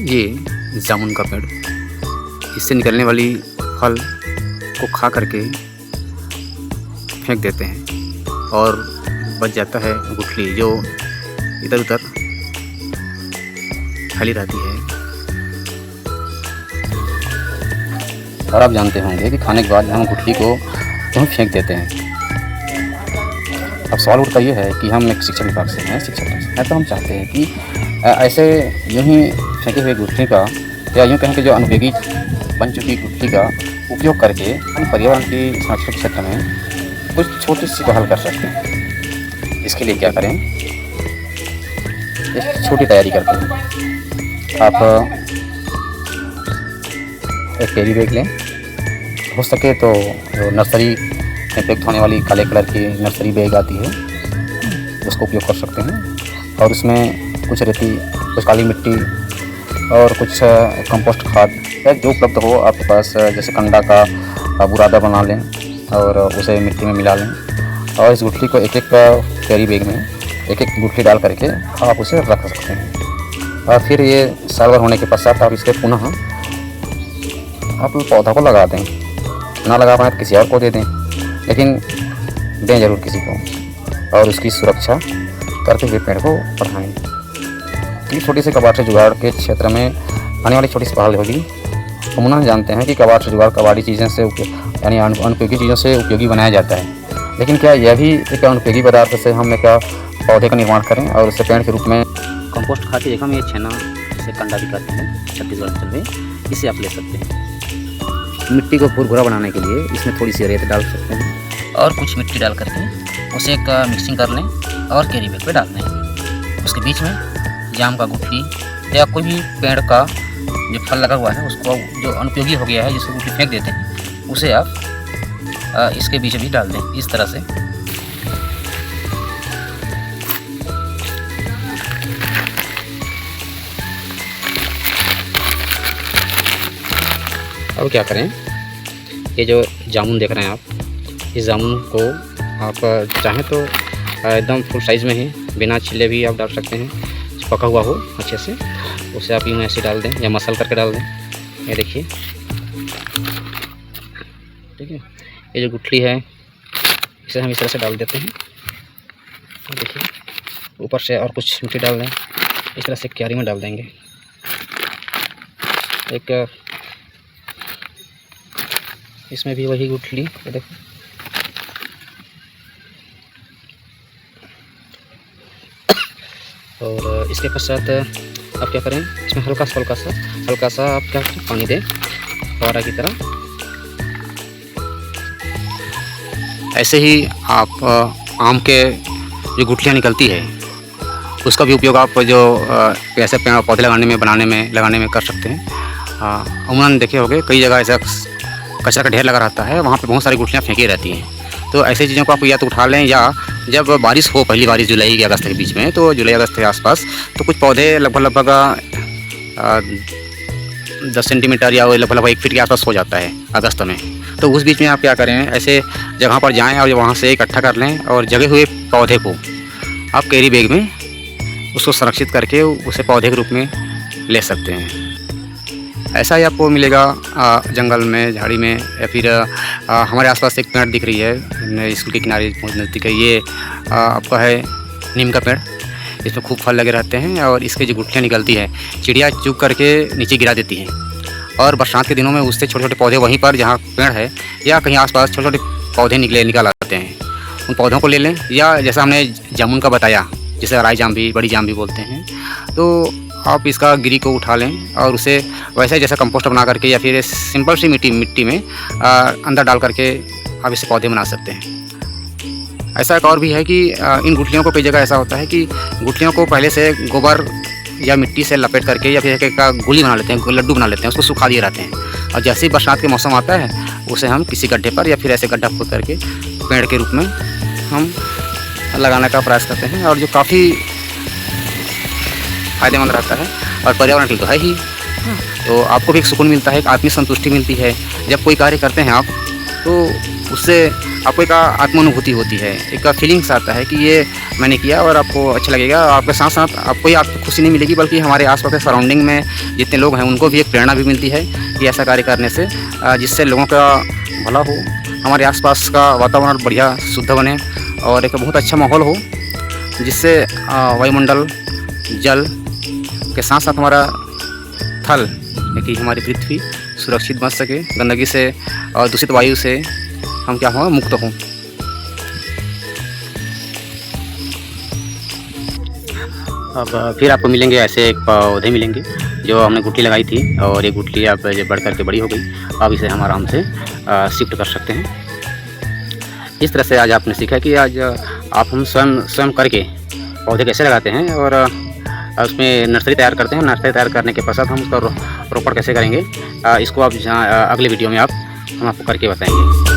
ये जामुन का पेड़, इससे निकलने वाली फल को खा करके फेंक देते हैं और बच जाता है गुठली जो इधर उधर फैली रहती है। और आप जानते होंगे कि खाने के बाद हम गुठली को क्यों फेंक देते हैं। अब सवाल उठता ये है कि हम एक शिक्षा विभाग से हैं, शिक्षक हैं, तो हम चाहते हैं कि ऐसे यूँ ही फेंके हुए गुठली का या यूँ कहें कि जो अनुपयोगी बन चुकी गुठली का उपयोग करके हम पर्यावरण की संरक्षण क्षेत्र में कुछ छोटी सी पहल कर सकते हैं। इसके लिए क्या करें, एक छोटी तैयारी करते हैं। आप एक कैरी बैग लें, हो सके तो जो नर्सरी में पैक होने वाली काले कलर की नर्सरी बैग आती है उसको उपयोग कर सकते हैं। और उसमें कुछ रेती, कुछ काली मिट्टी और कुछ कंपोस्ट खाद या जो उपलब्ध हो आपके पास, जैसे कंडा का बुरादा बना लें और उसे मिट्टी में मिला लें और इस गुठली को एक एक कैरी बैग में एक एक गुठली डाल करके आप उसे रख सकते हैं। और फिर ये साल भर होने के पश्चात आप इसके पुनः आप पौधा को लगा दें, ना लगा पाए तो किसी और को दे दें, लेकिन दें ज़रूर किसी को और उसकी सुरक्षा करते हुए पेड़ को बढ़ाएं। ये छोटी सी कबाड़ से जुगाड़ के क्षेत्र में आने वाली छोटी सी पहल होगी। हम जानते हैं कि कबाड़ से जुगाड़ कबाड़ी चीज़ों से यानी अनुपयोगी चीज़ों से उपयोगी बनाया जाता है, लेकिन क्या यह भी एक अनुपयोगी पदार्थ से हम एक पौधे का निर्माण करें और उसे पेड़ के रूप में कंपोस्ट खा के, हम ये छेना इसे कंडा भी कहते हैं छत्तीसगढ़ अंचल में, इसे आप ले सकते हैं। मिट्टी को भुरभुरा बनाने के लिए इसमें थोड़ी सी रेत डाल सकते हैं और कुछ मिट्टी डाल करके उसे एक मिक्सिंग कर लें और कैरी बैग पे डाल दें। उसके बीच में जाम का गुठली या कोई भी पेड़ का जो फल लगा हुआ है उसको, जो अनुपयोगी हो गया है जिसको गुठली फेंक देते हैं, उसे आप इसके बीच भी डाल दें इस तरह से। अब क्या करें, ये जो जामुन देख रहे हैं आप, इस जामुन को आप चाहें तो एकदम फुल साइज़ में ही बिना छिले भी आप डाल सकते हैं, पका हुआ हो अच्छे से, उसे आप यूँ ऐसे डाल दें या मसल करके डाल दें। ये देखिए, ठीक है, ये जो गुठली है इसे हम इस तरह से डाल देते हैं। देखिए, ऊपर से और कुछ मिट्टी डाल दें, इस तरह से क्यारी में डाल देंगे। एक इसमें भी वही गुठली, ये देखो, और इसके पश्चात आप क्या करें, इसमें हल्का सा आप क्या करें, पानी दें फव्वारा की तरह। ऐसे ही आप आम के जो गुठलियाँ निकलती है उसका भी उपयोग आप जो ऐसे पेड़ पौधे लगाने में कर सकते हैं। अमूमन देखे होंगे कई जगह ऐसा कचरा का ढेर लगा रहता है, वहाँ पे बहुत सारी गुठलियाँ फेंकी रहती हैं। तो ऐसी चीज़ों को आप या तो उठा लें, या जब बारिश हो, पहली बारिश जुलाई या अगस्त के बीच में, तो जुलाई अगस्त के आसपास, तो कुछ पौधे लगभग 10 सेंटीमीटर या लगभग 1 फीट के आसपास हो जाता है अगस्त में। तो उस बीच में आप क्या करें, ऐसे जगह पर जाएं और वहाँ से इकट्ठा कर लें और जगे हुए पौधे को आप कैरी बैग में उसको संरक्षित करके उसे पौधे के रूप में ले सकते हैं। ऐसा ही आपको मिलेगा जंगल में, झाड़ी में, या फिर हमारे आसपास एक पेड़ दिख रही है स्कूल के किनारे बहुत नज़दीक है, ये आपका है नीम का पेड़। इसमें खूब फल लगे रहते हैं और इसके जो गुठलियाँ निकलती है चिड़िया चुग करके नीचे गिरा देती हैं, और बरसात के दिनों में उससे छोटे छोटे पौधे वहीं पर जहाँ पेड़ है या कहीं आसपास छोटे छोटे पौधे निकल आते हैं। उन पौधों को ले लें, या जैसा हमने जामुन का बताया जिसे राई जाम भी, बड़ी जाम भी बोलते हैं, तो आप इसका गिरी को उठा लें और उसे वैसे जैसा कंपोस्ट बना करके या फिर सिंपल सी मिट्टी में अंदर डाल करके आप इसे पौधे बना सकते हैं। ऐसा एक और भी है कि इन गुठलियों को कई जगह ऐसा होता है कि गुठलियों को पहले से गोबर या मिट्टी से लपेट करके या फिर एक गोली बना लेते हैं, लड्डू बना लेते हैं, उसको सुखा दिए रहते हैं, और जैसे ही बरसात के मौसम आता है उसे हम किसी गड्ढे पर या फिर ऐसे गड्ढा खोद करके पेड़ के रूप में हम लगाने का प्रयास करते हैं, और जो काफ़ी फ़ायदेमंद रहता है और पर्यावरण के लिए तो है ही। तो आपको भी एक सुकून मिलता है, एक आत्मिक संतुष्टि मिलती है। जब कोई कार्य करते हैं आप, तो उससे आपको एक आत्मानुभूति होती है, एक फीलिंग्स आता है कि ये मैंने किया और आपको अच्छा लगेगा। आपके साथ साथ आपको ही आपको खुशी नहीं मिलेगी, बल्कि हमारे आसपास के सराउंडिंग में जितने लोग हैं उनको भी एक प्रेरणा भी मिलती है कि ऐसा कार्य करने से जिससे लोगों का भला हो, हमारे आसपास का वातावरण बढ़िया शुद्ध बने और एक बहुत अच्छा माहौल हो, जिससे वायुमंडल, जल के साथ साथ हमारा थल कि हमारी पृथ्वी सुरक्षित बच सके, गंदगी से और दूषित वायु से हम क्या हों, मुक्त हों। अब फिर आपको मिलेंगे ऐसे एक पौधे मिलेंगे जो हमने गुठली लगाई थी और ये गुठली अब बढ़ करके बड़ी हो गई। अब इसे हम आराम से शिफ्ट कर सकते हैं। इस तरह से आज आपने सीखा कि आज हम स्वयं करके पौधे कैसे लगाते हैं और उसमें नर्सरी तैयार करते हैं। नर्सरी तैयार करने के पश्चात हम उसका रोपण कैसे करेंगे, इसको आप अगले वीडियो में हम आपको करके बताएंगे।